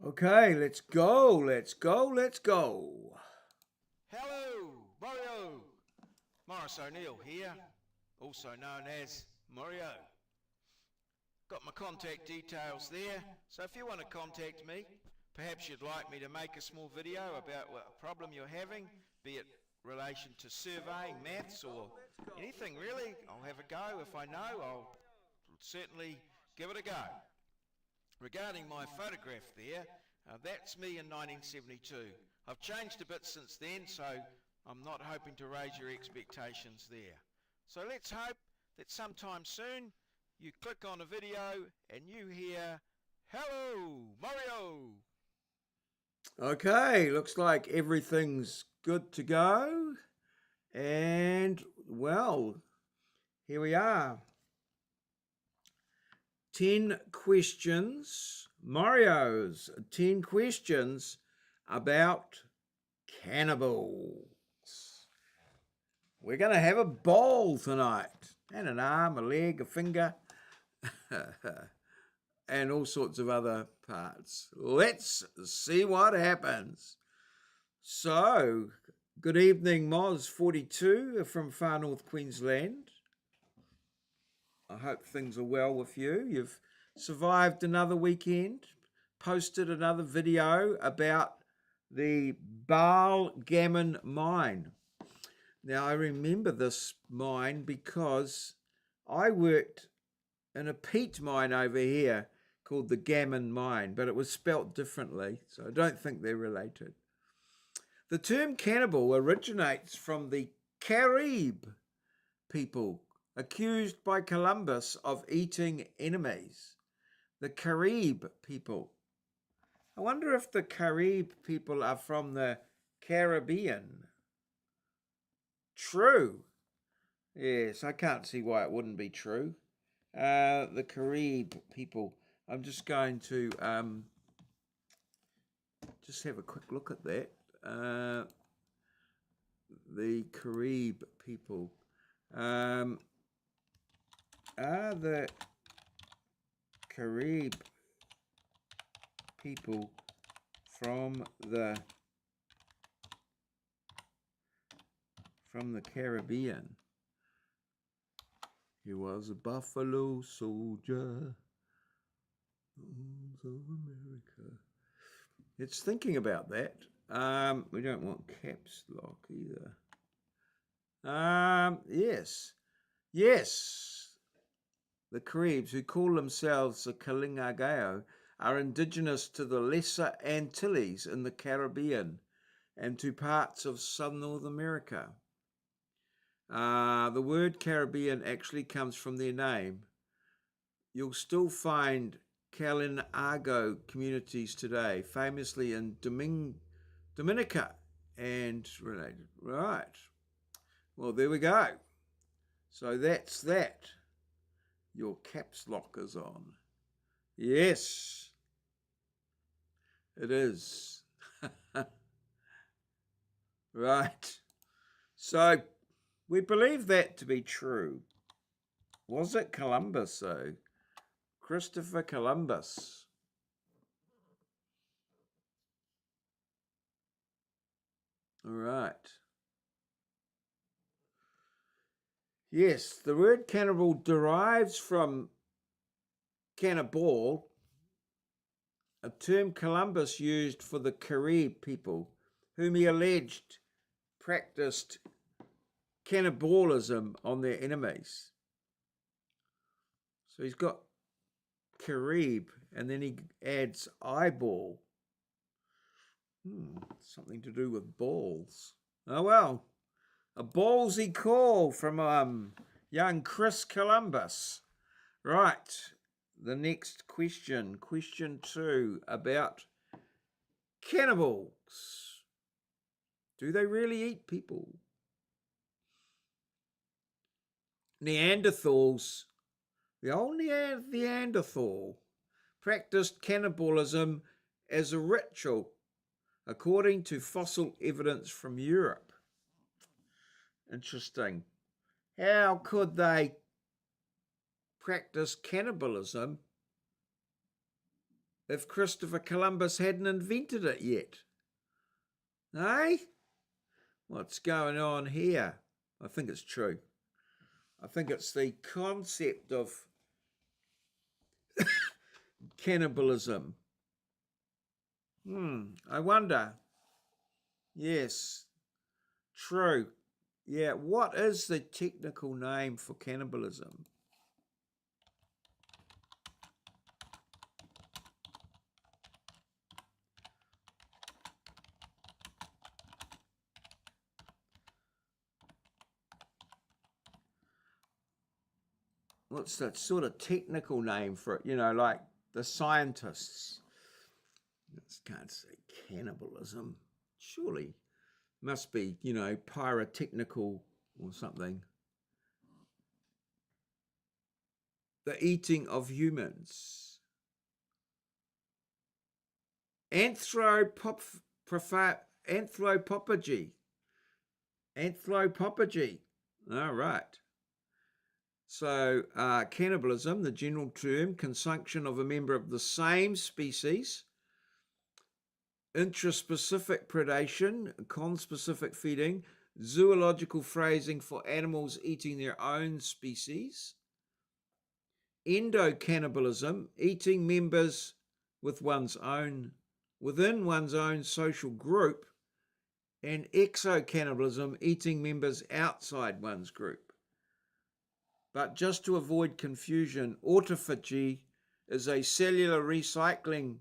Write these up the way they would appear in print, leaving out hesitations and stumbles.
Okay, let's go, let's go, let's go. Hello, Maurieo. Morris O'Neill here, also known as Maurieo. Got my contact details there, so if you want to contact me, perhaps you'd like me to make a small video about what problem you're having, be it relation to surveying, maths, or anything really, I'll have a go. If I know, I'll certainly give it a go. Regarding my photograph there, that's me in 1972. I've changed a bit since then, so I'm not hoping to raise your expectations there. So let's hope that sometime soon you click on a video and you hear, "Hello, Maurieo." Okay, looks like everything's good to go. And, well, here we are. 10 questions, Mario's 10 questions about cannibals. We're going to have a ball tonight, and an arm, a leg, a finger, and all sorts of other parts. Let's see what happens. So, good evening, Moz42 from far north Queensland. I hope things are well with you. You've survived another weekend, posted another video about the Gammon mine. Now, I remember this mine because I worked in a peat mine over here called the Gammon mine, but it was spelt differently, so I don't think they're related. The term cannibal originates from the Carib people accused by Columbus of eating enemies. The Carib people. I wonder if the Carib people are from the Caribbean. True. Yes, I can't see why it wouldn't be true. The Carib people. I'm just going to just have a quick look at that. The Carib people. Are the Carib people from the Caribbean? He was a buffalo soldier of America. It's thinking about that. We don't want caps lock either. Yes. The Caribs, who call themselves the Kalingagao, are indigenous to the Lesser Antilles in the Caribbean and to parts of southern North America. The word Caribbean actually comes from their name. You'll still find Kalinago communities today, famously in Dominica and related. Right. Well, there we go. So that's that. Your caps lock is on. Yes, it is. Right. So we believe that to be true. Was it Columbus, though? Christopher Columbus. All right. Yes, the word cannibal derives from cannibal, a term Columbus used for the Carib people, whom he alleged practiced cannibalism on their enemies. So he's got Carib, and then he adds eyeball. Something to do with balls. Oh well, a ballsy call from young Chris Columbus. Right, the next question, question 2, about cannibals. Do they really eat people? Neanderthals, the old Neanderthal, practiced cannibalism as a ritual, according to fossil evidence from Europe. Interesting. How could they practice cannibalism if Christopher Columbus hadn't invented it yet. Eh? What's going on here? I think it's true. I think it's the concept of cannibalism. I wonder. Yes, true. Yeah, what is the technical name for cannibalism? What's that sort of technical name for it? You know, like the scientists. I can't say cannibalism. Surely must be, you know, pyrotechnical or something. The eating of humans. Anthropophagy. Anthropophagy. All right. So cannibalism, the general term, consumption of a member of the same species. Intraspecific predation, conspecific feeding, zoological phrasing for animals eating their own species. Endocannibalism, eating members within one's own social group. And exocannibalism, eating members outside one's group. But just to avoid confusion, autophagy is a cellular recycling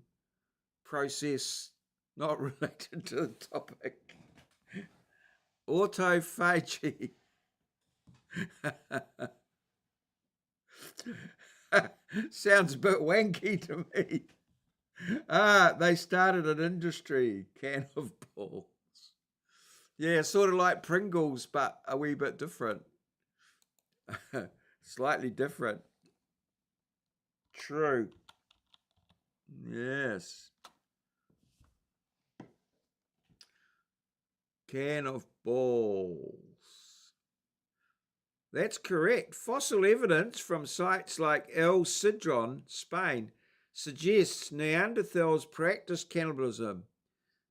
process not related to the topic. Autophagy. Sounds a bit wanky to me. They started an industry, can of balls. Yeah, sort of like Pringles, but a wee bit different. Slightly different. True. Yes. Can of balls. That's correct. Fossil evidence from sites like El Sidron, Spain, suggests Neanderthals practiced cannibalism,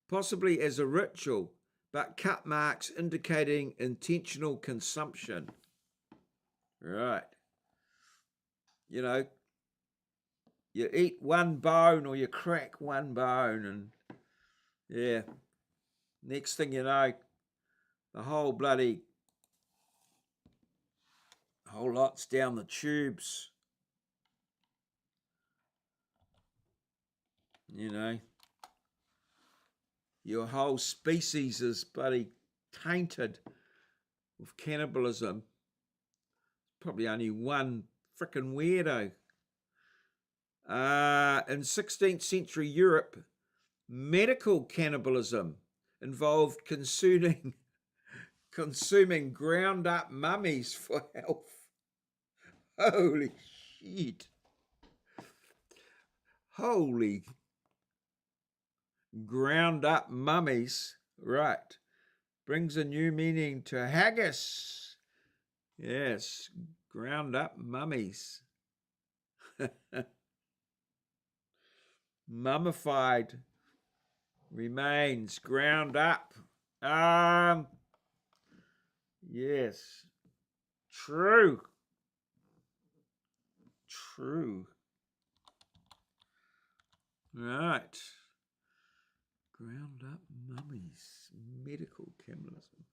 possibly as a ritual, but cut marks indicating intentional consumption. Right. You know, you eat one bone or you crack one bone and, yeah, next thing you know, the whole lot's down the tubes. You know, your whole species is bloody tainted with cannibalism. Probably only one frickin' weirdo. In 16th century Europe, medical cannibalism involved consuming ground up mummies for health. Holy shit. Holy ground up mummies. Right. Brings a new meaning to haggis. Yes, ground up mummies. Mummified remains ground up. Yes. True. Right. Ground up mummies. Medical cannibalism.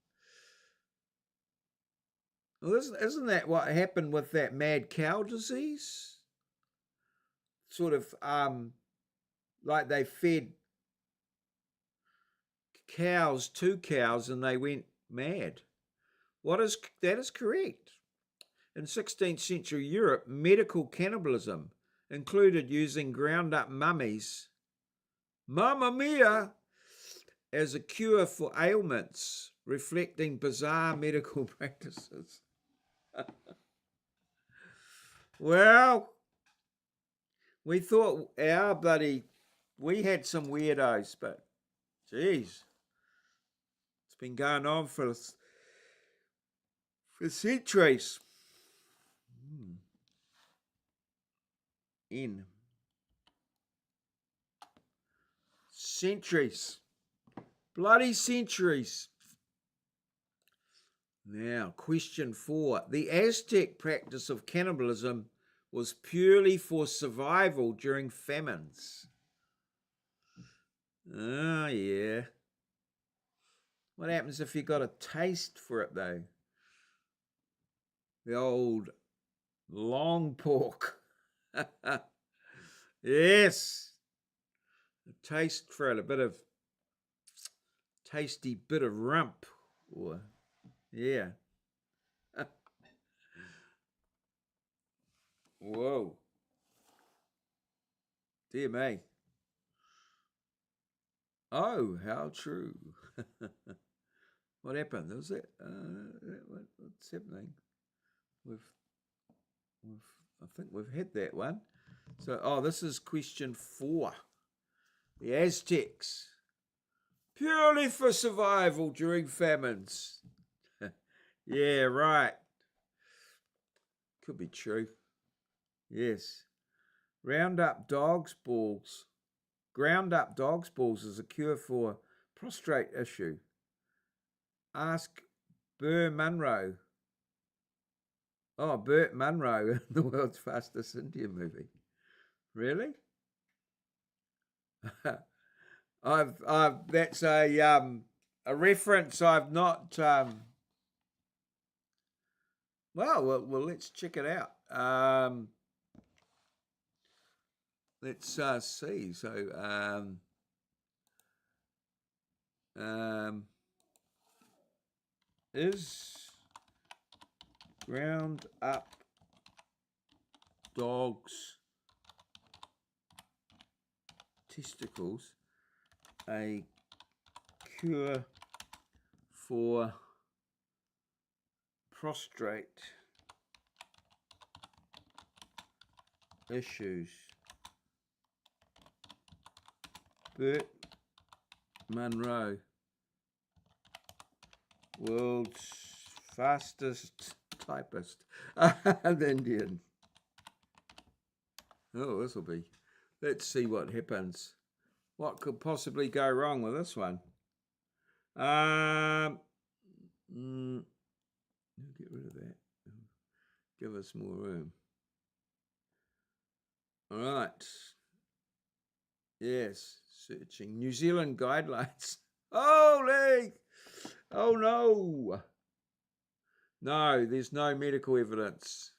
Well, isn't that what happened with that mad cow disease? Sort of like they fed two cows and they went mad. That is correct. In 16th century Europe, medical cannibalism included using ground up mummies, mamma mia, as a cure for ailments, reflecting bizarre medical practices. Well, we thought we had some weirdos, but geez, it's been going on for centuries. Centuries. Bloody centuries. Now, question 4. The Aztec practice of cannibalism was purely for survival during famines. Oh, yeah. What happens if you got a taste for it, though? The old long pork. Yes. A taste for it, a bit of tasty bit of rump. Or, yeah. Whoa. Dear me. Oh, how true. What happened? Was it? What's happening? I think we've had that one. So, this is question 4. The Aztecs, purely for survival during famines. Yeah, right. Could be true. Yes. Ground up dog's balls is a cure for prostate issue. Ask Burt Munro. Oh, Burt Munro in the world's fastest Indian movie. Really? That's a reference I've not. Well, let's check it out. Let's see. So, is ground up dogs' testicles a cure for prostate issues? Burt Munro, world's fastest typist. An Indian. Oh, this will be. Let's see what happens. What could possibly go wrong with this one? Get rid of that. Give us more room. All right. Yes, searching. New Zealand guidelines. Holy! Oh no! No, there's no medical evidence.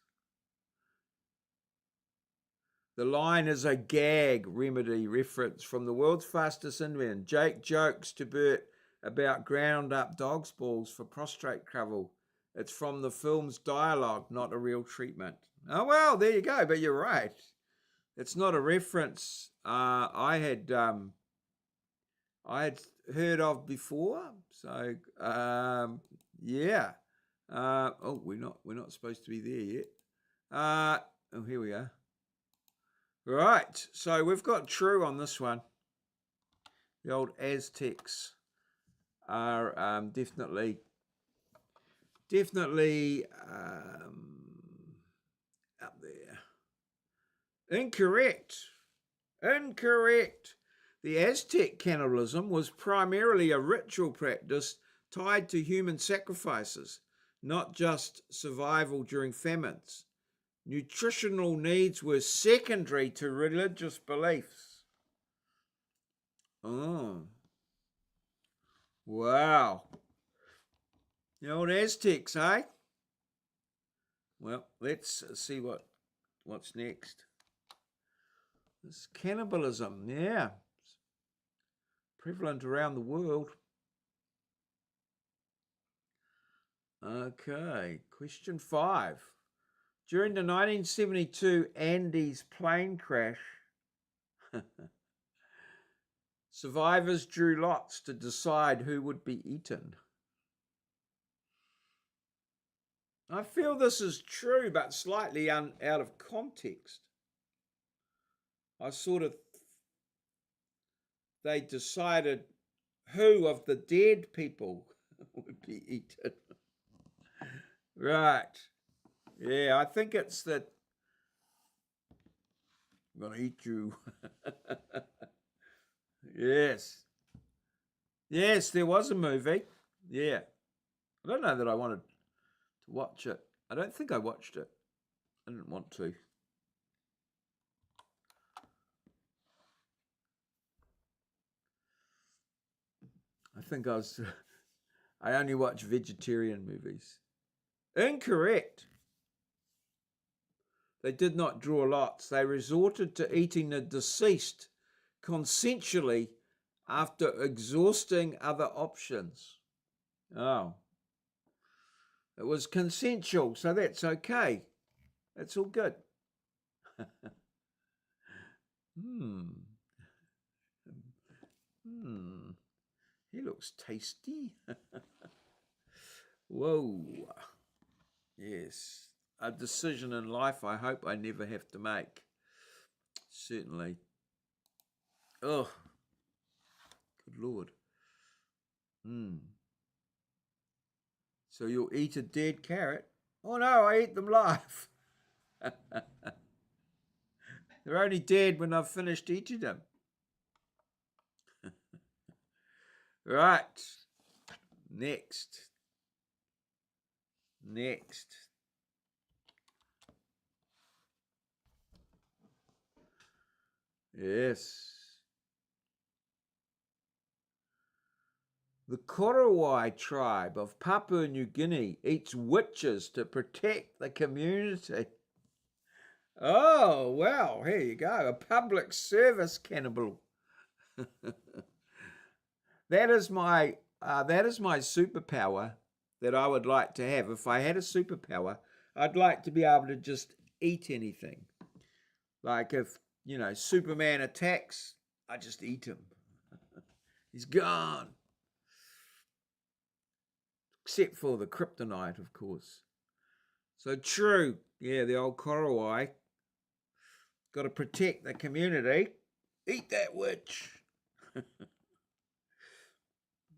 The line is a gag remedy reference from the world's fastest Indian. Jake jokes to Burt about ground up dog's balls for prostate trouble. It's from the film's dialogue, not a real treatment. Oh, well, there you go. But you're right. It's not a reference I had heard of before. So, yeah. We're not supposed to be there yet. Here we are. Right, so we've got true on this one. The old Aztecs are definitely up there. Incorrect. The Aztec cannibalism was primarily a ritual practice tied to human sacrifices, not just survival during famines. Nutritional needs were secondary to religious beliefs. Oh. Wow. The old Aztecs, eh? Well, let's see what's next. This cannibalism, yeah. Prevalent around the world. Okay, question 5. During the 1972 Andes plane crash, survivors drew lots to decide who would be eaten. I feel this is true, but slightly out of context. They decided who of the dead people would be eaten. Right. Yeah, I think it's that I'm going to eat you. Yes. Yes, there was a movie. Yeah. I don't know that I wanted to watch it. I don't think I watched it. I didn't want to. I think I only watch vegetarian movies. Incorrect. They did not draw lots. They resorted to eating the deceased consensually after exhausting other options. Oh. It was consensual, so that's okay. That's all good. Hmm. He looks tasty. Whoa. Yes. A decision in life I hope I never have to make. Certainly. Oh, good Lord. So you'll eat a dead carrot? Oh no, I eat them live. They're only dead when I've finished eating them. Right. Next. Yes. The Korowai tribe of Papua New Guinea eats witches to protect the community. Oh, well, here you go. A public service cannibal. That is my superpower that I would like to have. If I had a superpower, I'd like to be able to just eat anything. Like if, Superman attacks, I just eat him. He's gone. Except for the kryptonite, of course. So true. Yeah, the old Korowai. Got to protect the community. Eat that witch.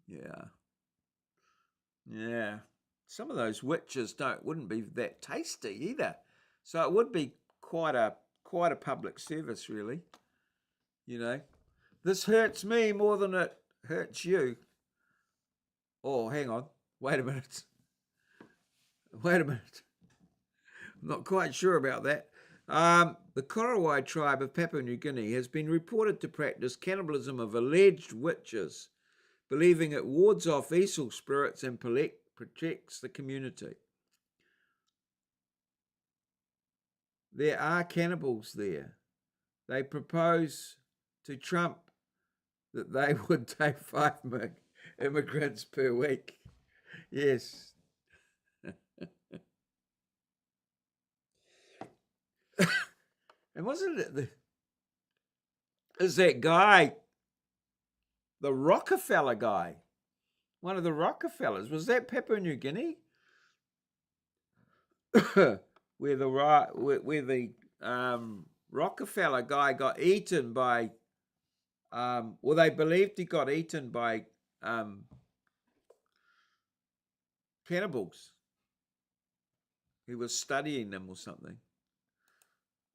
Yeah. Some of those witches wouldn't be that tasty either. So it would be quite a public service, really. This hurts me more than it hurts you. Oh, hang on. Wait a minute. I'm not quite sure about that. The Korowai tribe of Papua New Guinea has been reported to practice cannibalism of alleged witches, believing it wards off evil spirits and protects the community. There are cannibals there. They propose to Trump that they would take 5 immigrants per week. Yes. And wasn't it is that guy, the Rockefeller guy, one of the Rockefellers, was that Papua New Guinea? where the Rockefeller guy got eaten by, they believed he got eaten by cannibals. He was studying them or something.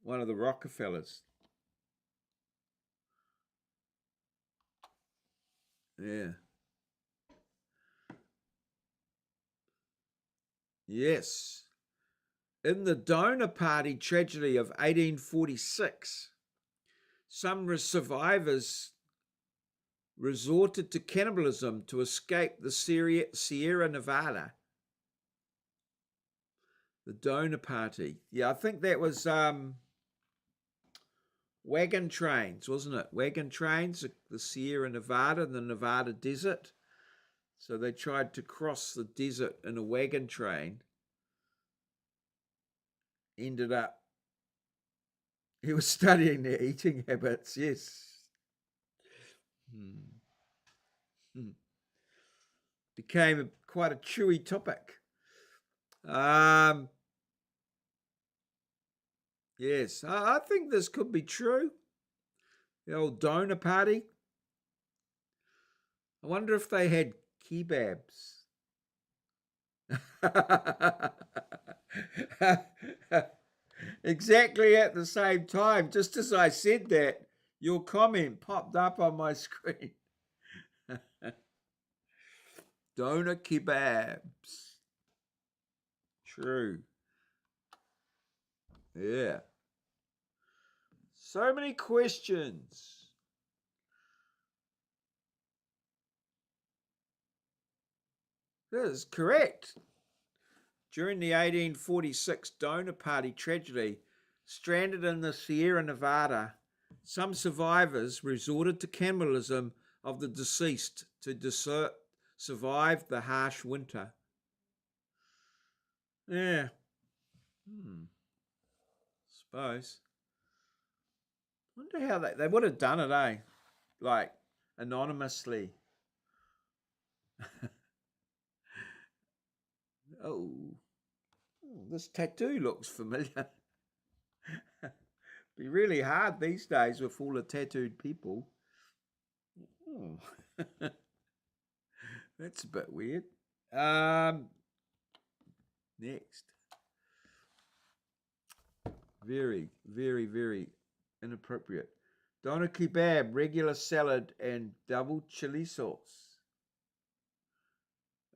One of the Rockefellers. Yeah. Yes. In the donor party tragedy of 1846, some survivors resorted to cannibalism to escape the Sierra Nevada. The donor party. Yeah, I think that was wagon trains, wasn't it? Wagon trains, the Sierra Nevada and the Nevada desert. So they tried to cross the desert in a wagon train. Ended up, he was studying their eating habits, yes. Became quite a chewy topic. Yes, I think this could be true. The old donor party. I wonder if they had kebabs. Exactly at the same time, just as I said that, Your comment popped up on my screen. Doner kebabs. True. Yeah. So many questions. That is correct. During the 1846 Donner Party tragedy, stranded in the Sierra Nevada, some survivors resorted to cannibalism of the deceased to survive the harsh winter. Yeah. Suppose. Wonder how they would have done it, eh? Like, anonymously. Oh, this tattoo looks familiar. Be really hard these days with all the tattooed people. Oh. That's a bit weird. Next. Very, very, very inappropriate. Doner kebab, regular salad, and double chili sauce.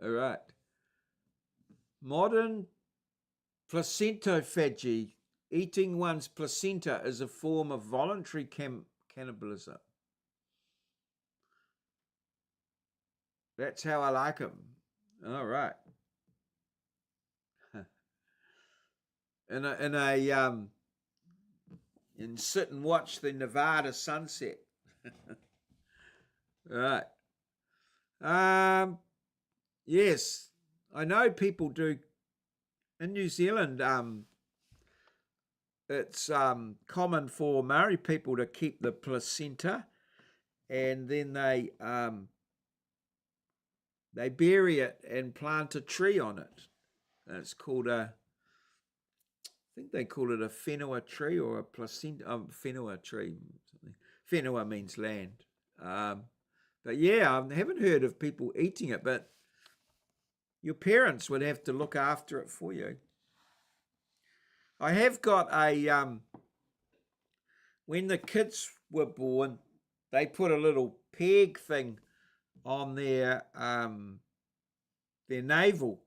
All right. Modern placentophagy. Eating one's placenta is a form of voluntary cannibalism. That's how I like them. All right. And sit and watch the Nevada sunset. Right. Yes, I know people do. In New Zealand, it's common for Maori people to keep the placenta, and then they bury it and plant a tree on it. And it's called I think they call it a whenua tree or a placenta, whenua tree. Whenua means land. But yeah, I haven't heard of people eating it, but your parents would have to look after it for you. I have got when the kids were born, they put a little peg thing on their navel,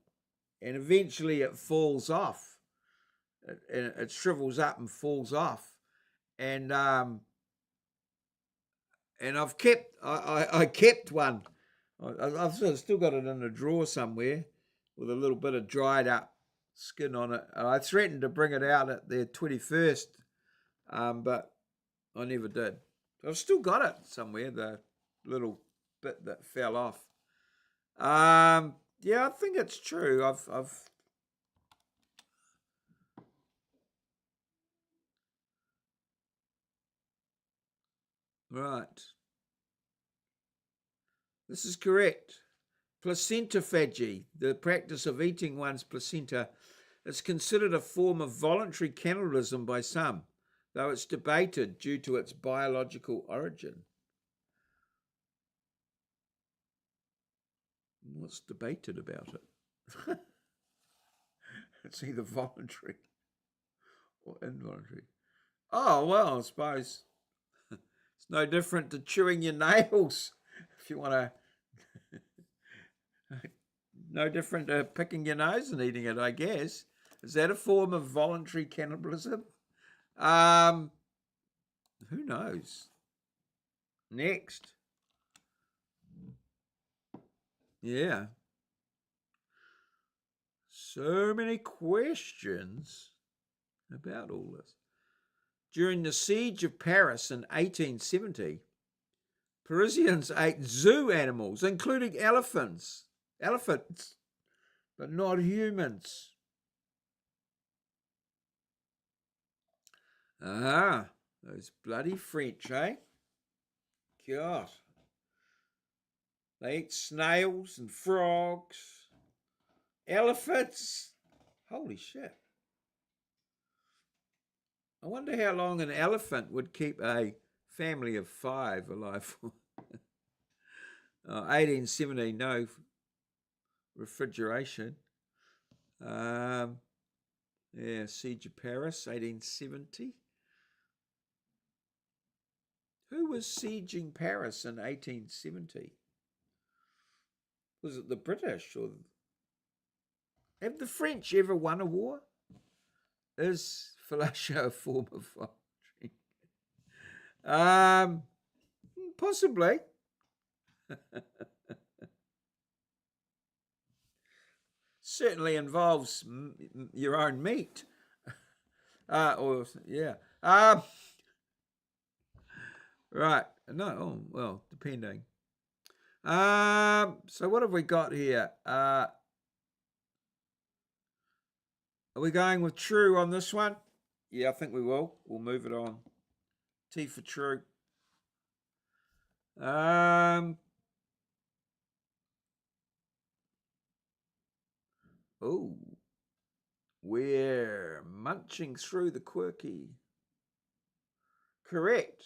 and eventually it falls off. It shrivels up and falls off, and I kept one. I've still got it in a drawer somewhere with a little bit of dried up skin on it. I threatened to bring it out at their 21st, but I never did. I've still got it somewhere, the little bit that fell off. Yeah, I think it's true. I've right. This is correct. Placentophagy, the practice of eating one's placenta, is considered a form of voluntary cannibalism by some, though it's debated due to its biological origin. What's debated about it? It's either voluntary or involuntary. Oh, well, I suppose it's no different to chewing your nails, if you want to. No different to picking your nose and eating it, I guess. Is that a form of voluntary cannibalism? Who knows? Next. Yeah. So many questions about all this. During the siege of Paris in 1870, Parisians ate zoo animals, including elephants, but not humans. Ah, those bloody French, eh? God. They eat snails and frogs, elephants. Holy shit. I wonder how long an elephant would keep a family of 5 alive for. 1870, no refrigeration. Yeah, Siege of Paris, 1870. Who was sieging Paris in 1870? Was it the British or have the French ever won a war? Is fellatio a form of voluntary? Possibly. Certainly involves your own meat. Or yeah. Right. No. Oh, well, depending. So what have we got here? Are we going with true on this one? Yeah, I think we will. We'll move it on. T for true. Oh, we're munching through the quirky. Correct.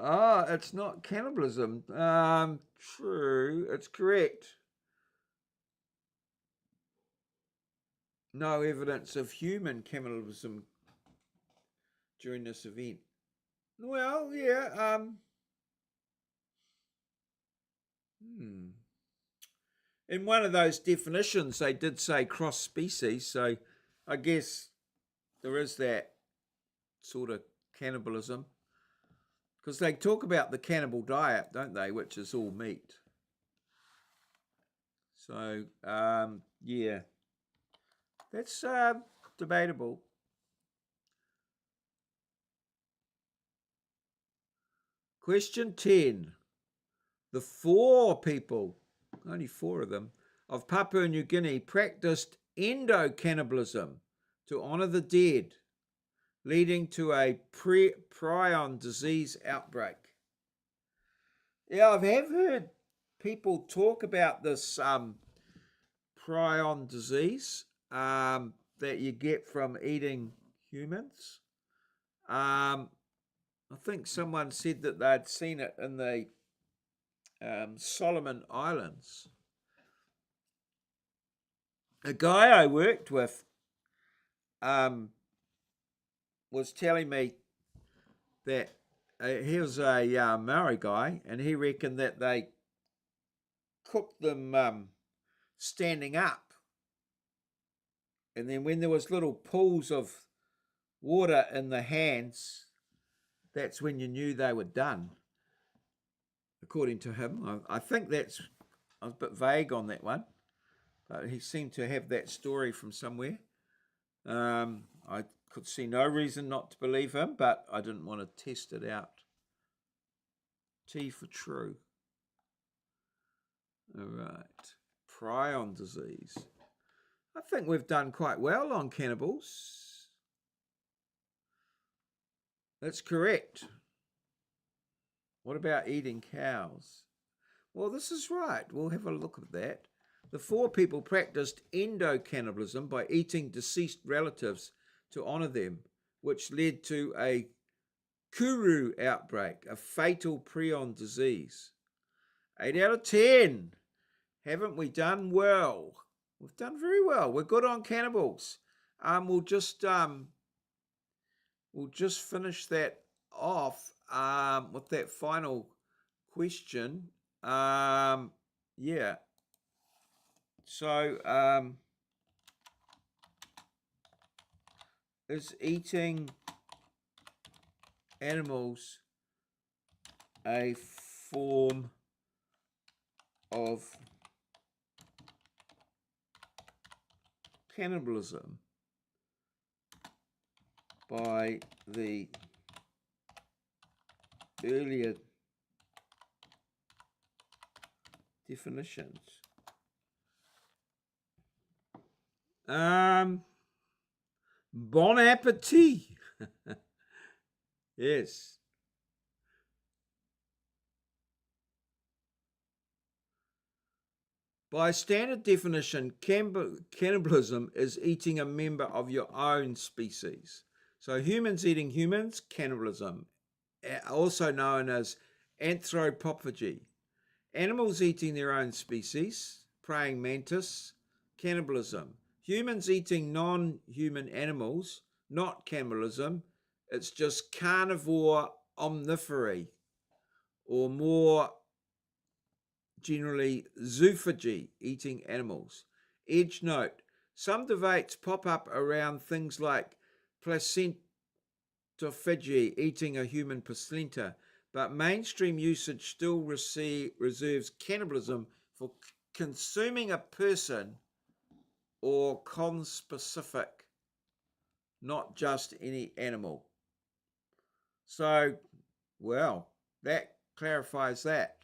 It's not cannibalism. True. It's correct. No evidence of human cannibalism during this event. Well, yeah. In one of those definitions, they did say cross species, so I guess there is that sort of cannibalism. Because they talk about the cannibal diet, don't they, which is all meat. So, yeah, that's debatable. Question 10. The 4 people, only 4 of them, of Papua New Guinea practiced endo-cannibalism to honour the dead, leading to a prion disease outbreak. Yeah, I have heard people talk about this prion disease that you get from eating humans. I think someone said that they'd seen it in the Solomon Islands. A guy I worked with was telling me that he was a Maori guy, and he reckoned that they cooked them standing up, and then when there was little pools of water in the hands, that's when you knew they were done, according to him. I think I was a bit vague on that one, but he seemed to have that story from somewhere. I could see no reason not to believe him, but I didn't want to test it out. T for true. All right. Prion disease. I think we've done quite well on cannibals. That's correct. What about eating cows? Well, this is right. We'll have a look at that. The 4 people practiced endo-cannibalism by eating deceased relatives to honour them, which led to a kuru outbreak, a fatal prion disease. 8 out of 10. Haven't we done well? We've done very well. We're good on cannibals. We'll just finish that off with that final question. Yeah. So, is eating animals a form of cannibalism by the earlier definitions? Bon appetit. Yes. By standard definition, cannibalism is eating a member of your own species. So humans eating humans, cannibalism, also known as anthropophagy. Animals eating their own species, praying mantis, cannibalism. Humans eating non-human animals, not cannibalism. It's just carnivore omnivory, or more generally zoophagy, eating animals. Edge note, some debates pop up around things like placentophagy, eating a human placenta, but mainstream usage still reserves cannibalism for consuming a person or conspecific, not just any animal. So, well, that clarifies that.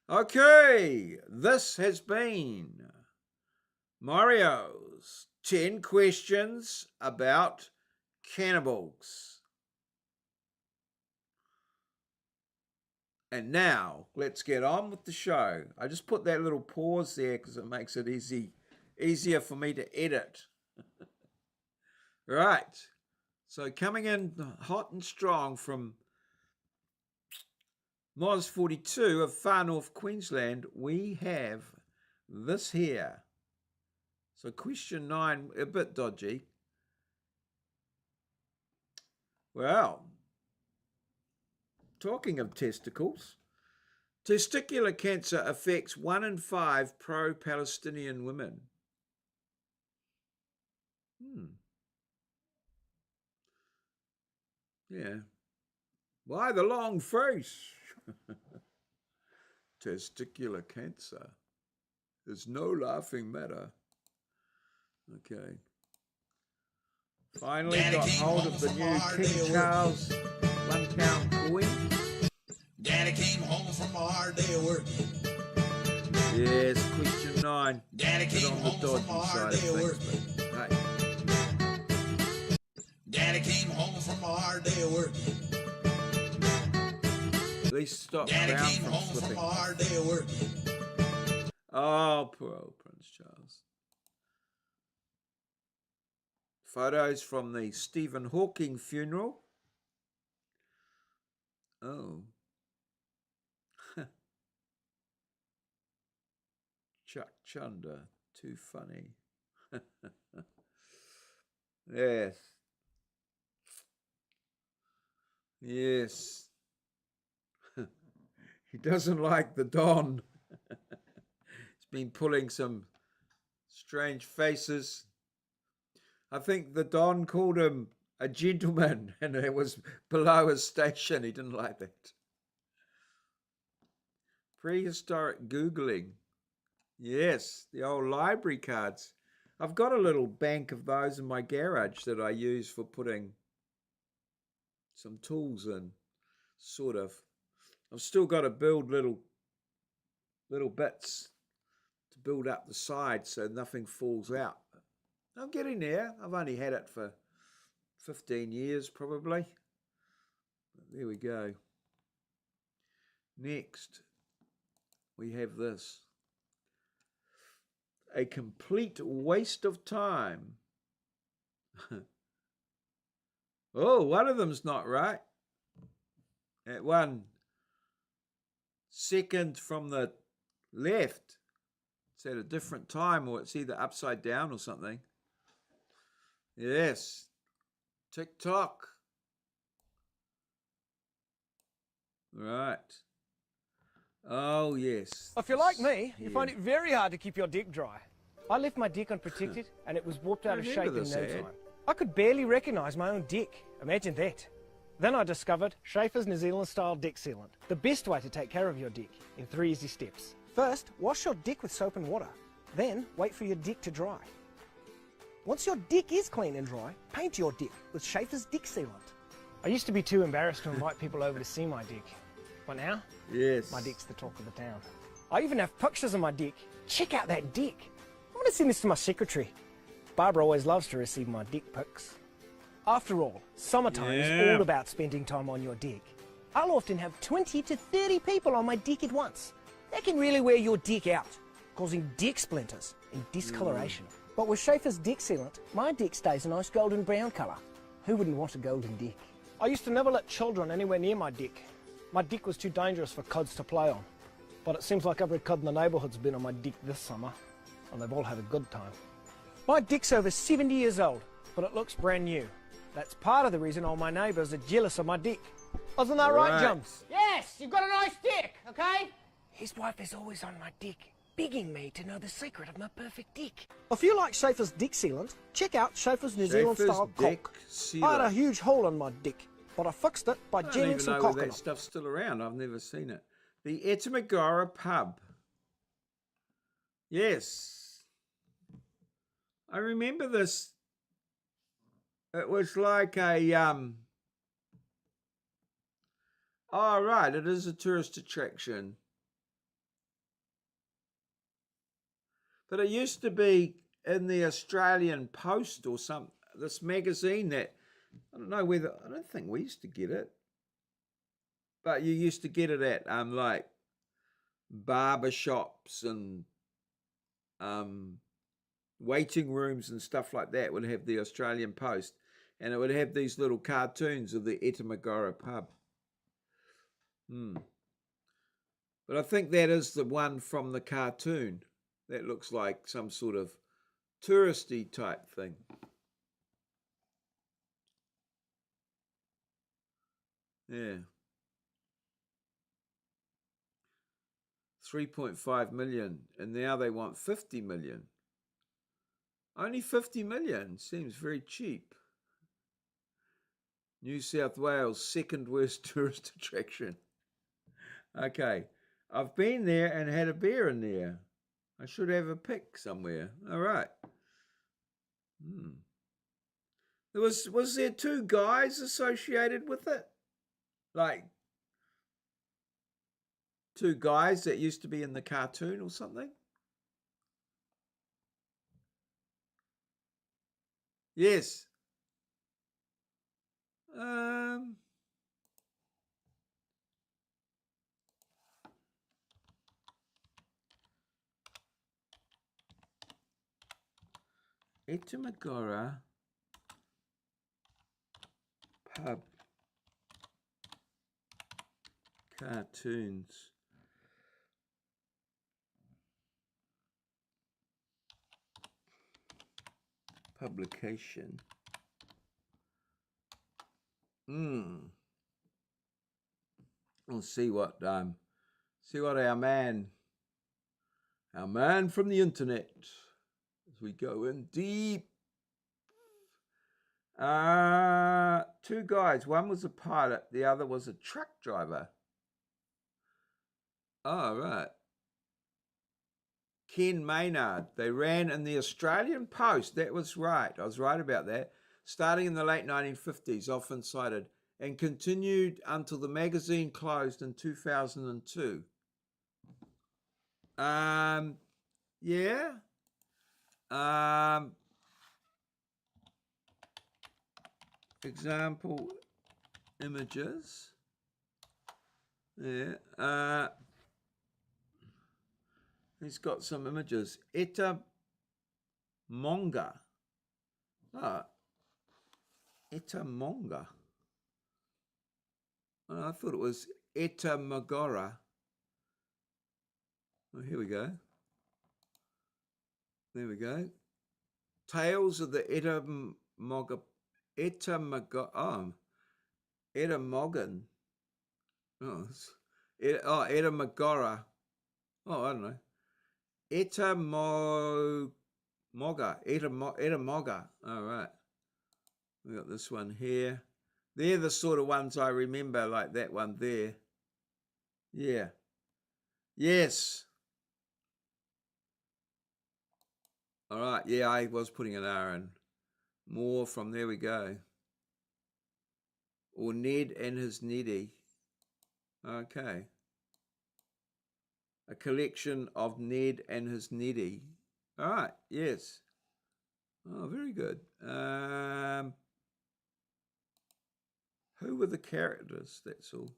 Okay, this has been Maurieo's 10 questions about cannibals. And now, let's get on with the show. I just put that little pause there because it makes it easier for me to edit. Right. So coming in hot and strong from Moz 42 of far north Queensland, we have this here. So question 9, a bit dodgy. Well, talking of testicles, testicular cancer affects 1 in 5 pro-Palestinian women. Yeah. Why the long face? Testicular cancer is no laughing matter. Okay. Finally got hold of the new King Charles £1 coin. Daddy came home from a hard day of work. Yes, question 9. Daddy came on the home from a dodgy hard side day of of work. things, but, hey. Daddy came home from a hard day of work. At least stop Daddy Crown came from home slipping. from a hard day of work. Oh, poor old Prince Charles. Photos from the Stephen Hawking funeral. Oh. Chuck Chunder, too funny. Yes. Yes. He doesn't like the Don. He's been pulling some strange faces. I think the Don called him a gentleman and it was below his station. He didn't like that. Prehistoric Googling. Yes, the old library cards. I've got a little bank of those in my garage that I use for putting some tools in, sort of. I've still got to build little bits to build up the side so nothing falls out. I'm getting there. I've only had it for 15 years probably. But there we go. Next, we have this. A complete waste of time. Oh, one of them's not right. At 1 second from the left. It's at a different time, or it's either upside down or something. Yes. TikTok. Right. Oh, yes. If you're like me, you find it very hard to keep your dick dry. I left my dick unprotected and it was warped out of shape in no time. I could barely recognise my own dick. Imagine that. Then I discovered Schaefer's New Zealand style dick sealant. The best way to take care of your dick in 3 easy steps. First, wash your dick with soap and water. Then, wait for your dick to dry. Once your dick is clean and dry, paint your dick with Schaefer's dick sealant. I used to be too embarrassed to invite people over to see my dick. But now, yes, my dick's the talk of the town. I even have pictures of my dick. Check out that dick. I want to send this to my secretary. Barbara always loves to receive my dick pics. After all, summertime is all about spending time on your dick. I'll often have 20 to 30 people on my dick at once. That can really wear your dick out, causing dick splinters and discoloration. But with Schaefer's dick sealant, my dick stays a nice golden brown colour. Who wouldn't want a golden dick? I used to never let children anywhere near my dick. My dick was too dangerous for cods to play on. But it seems like every cod in the neighbourhood's been on my dick this summer. and they've all had a good time. My dick's over 70 years old, but it looks brand new. That's part of the reason all my neighbours are jealous of my dick. Isn't that right, Jums? Yes, you've got a nice dick, okay? His wife is always on my dick, begging me to know the secret of my perfect dick. If you like Schaefer's dick sealant, check out Schaefer's New Zealand style dick caulk. sealant. I had a huge hole in my dick, but I fixed it by I don't jamming even some know caulk whether in that it. stuff's still around. I've never seen it. The Etamagora pub. Yes. I remember this. It was like a oh right, it is a tourist attraction. But it used to be in the Australian Post or this magazine that I don't know whether I don't think we used to get it. But you used to get it at like barber shops and waiting rooms and stuff like that would have the Australian Post, and it would have these little cartoons of the Etamagora pub. But I think that is the one from the cartoon. That looks like some sort of touristy type thing. Yeah. 3.5 million, and now they want 50 million. Only 50 million seems very cheap. New South Wales, second worst tourist attraction. Okay, I've been there and had a beer in there. I should have a pic somewhere. All right. Was there two guys associated with it? Like two guys that used to be in the cartoon or something? Yes. Etamagora pub cartoons. Publication. We'll see what our man from the internet, as we go in deep. Two guys. One was a pilot, the other was a truck driver. Oh, right. Ken Maynard. They ran in the Australian Post. That was right. I was right about that. Starting in the late 1950s, often cited, and continued until the magazine closed in 2002. Yeah. Example images. Yeah. He's got some images. Etamonga. Etamonga. Oh, I thought it was Etamagora. Oh, here we go. There we go. Tales of the Etamogan. Oh, Etamagora. Oh, I don't know. Etamoga. All right. We got this one here. They're the sort of ones I remember, like that one there. Yeah. Yes. All right. Yeah, I was putting an R in. More from there we go. Or Ned and his Neddy. Okay. A collection of Ned and his Neddy. All right. Yes. Oh, very good. Who were the characters? That's all.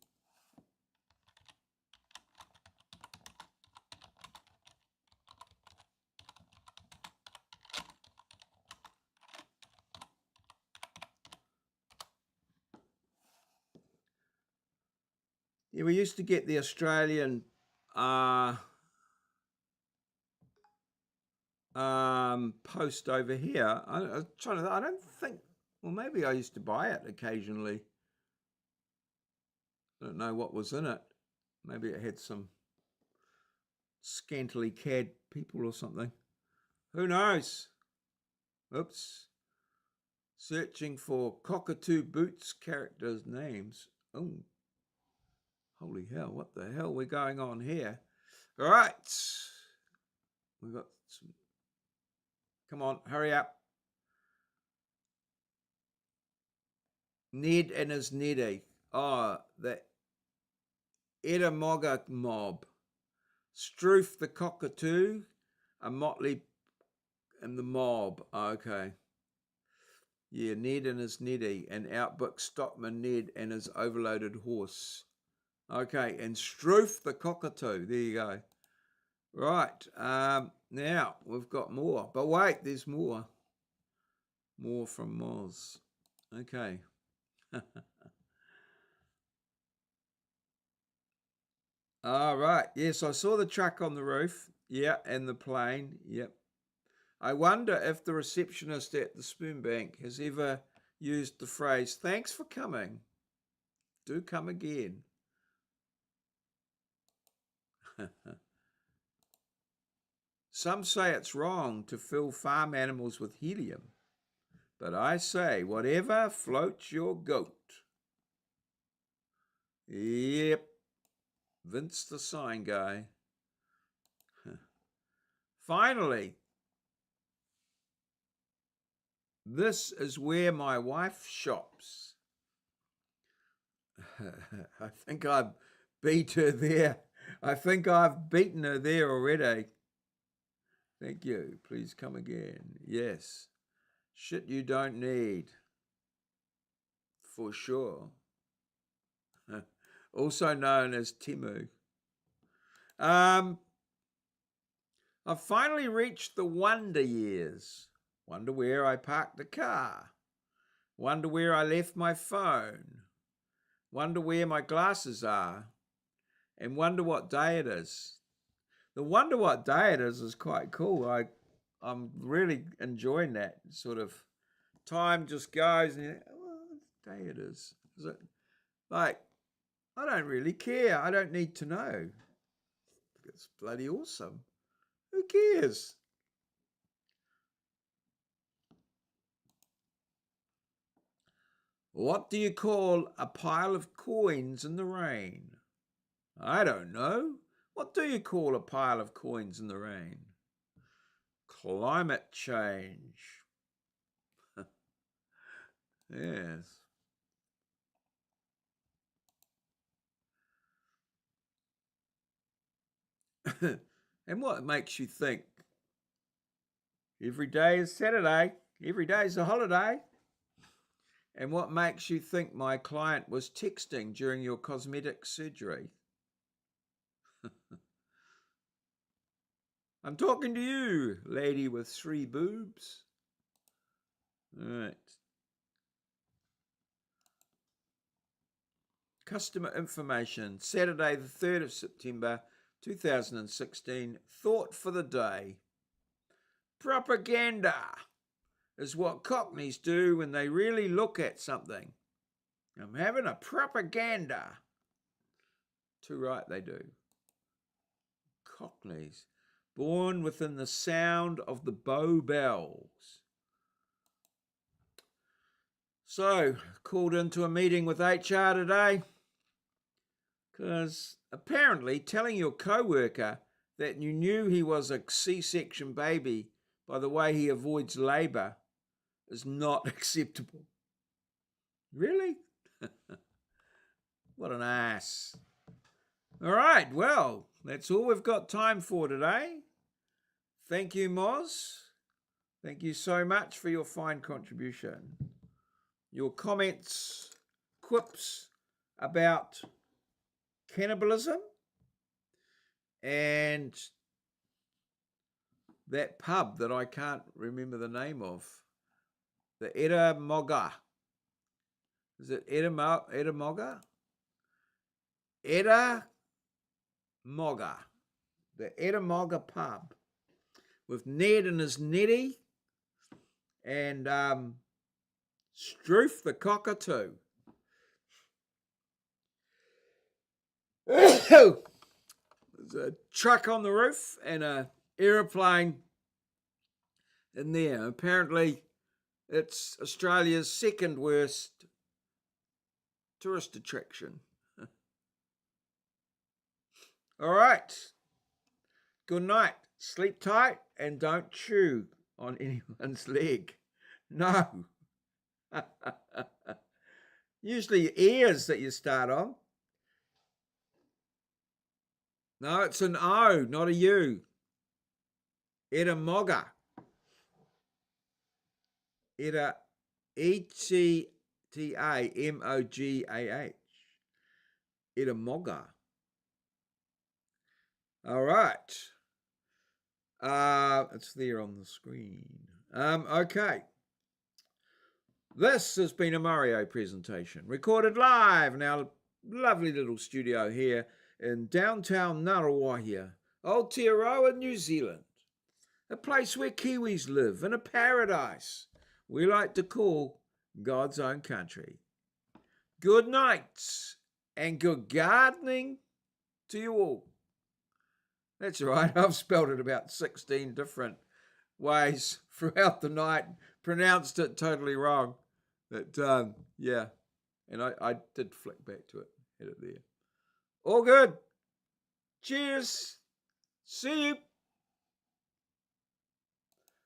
Yeah, we used to get the Australian post over here. I was trying to, I don't think, well, maybe I used to buy it occasionally. I don't know what was in it. Maybe it had some scantily clad people or something. Who knows? Oops. Searching for Cockatoo Boots characters' names. Oh, holy hell, what the hell we're going on here? All right. We've got some. Come on, hurry up. Ned and his Neddy. Oh, the Edamoga mob. Stroof the Cockatoo, a motley and the mob. Okay. Yeah, Ned and his Neddy, and Outback Stockman Ned and his overloaded horse. Okay, and Stroof the Cockatoo. There you go. Right. Now we've got more. But wait, there's more. More from Moz. Okay. All right. Yes, I saw the truck on the roof. Yeah, and the plane. Yep. I wonder if the receptionist at the Spoon Bank has ever used the phrase, "Thanks for coming. Do come again." Some say it's wrong to fill farm animals with helium, but I say whatever floats your goat. Yep. Vince the sign guy. Finally, this is where my wife shops. I think I've beat her there. I think I've beaten her there already. Thank you. Please come again. Yes. Shit you don't need. For sure. Also known as Timu. I've finally reached the wonder years. Wonder where I parked the car. Wonder where I left my phone. Wonder where my glasses are. And wonder what day it is. The wonder what day it is quite cool. I'm really enjoying that sort of time just goes and you think, oh, what day it is. Is it like, I don't really care. I don't need to know. It's bloody awesome. Who cares? What do you call a pile of coins in the rain? I don't know. What do you call a pile of coins in the rain? Climate change. Yes. And what makes you think every day is Saturday, every day is a holiday? And what makes you think my client was texting during your cosmetic surgery? I'm talking to you, lady with 3 boobs. All right. Customer information, Saturday the 3rd of September 2016, thought for the day. Propaganda is what Cockneys do when they really look at something. I'm having a propaganda. Too right they do. Cockneys, born within the sound of the Bow Bells. So, called into a meeting with HR today because apparently telling your co-worker that you knew he was a C-section baby by the way he avoids labour is not acceptable. Really? What an ass. All right, well, that's all we've got time for today. Thank you, Moz. Thank you so much for your fine contribution. Your comments, quips about cannibalism and that pub that I can't remember the name of. The Edamoga. Is it Edamoga? Edamoga. The Edamoga pub. with Ned and his Neddy and Stroof the cockatoo. There's a truck on the roof and an aeroplane in there. Apparently, it's Australia's second worst tourist attraction. All right. Good night. Sleep tight and don't chew on anyone's leg. No. Usually ears that you start on. No, it's an O, not a U. Edamoga. Etamogah. Edamoga. All right. It's there on the screen. Okay. This has been a maurieo presentation, recorded live in our lovely little studio here in downtown Ngaruawahia, Aotearoa, New Zealand. A place where Kiwis live in a paradise we like to call God's own country. Good night and good gardening to you all. That's right, I've spelled it about 16 different ways throughout the night, pronounced it totally wrong. But yeah, and I did flick back to it, had it there. All good. Cheers. See you.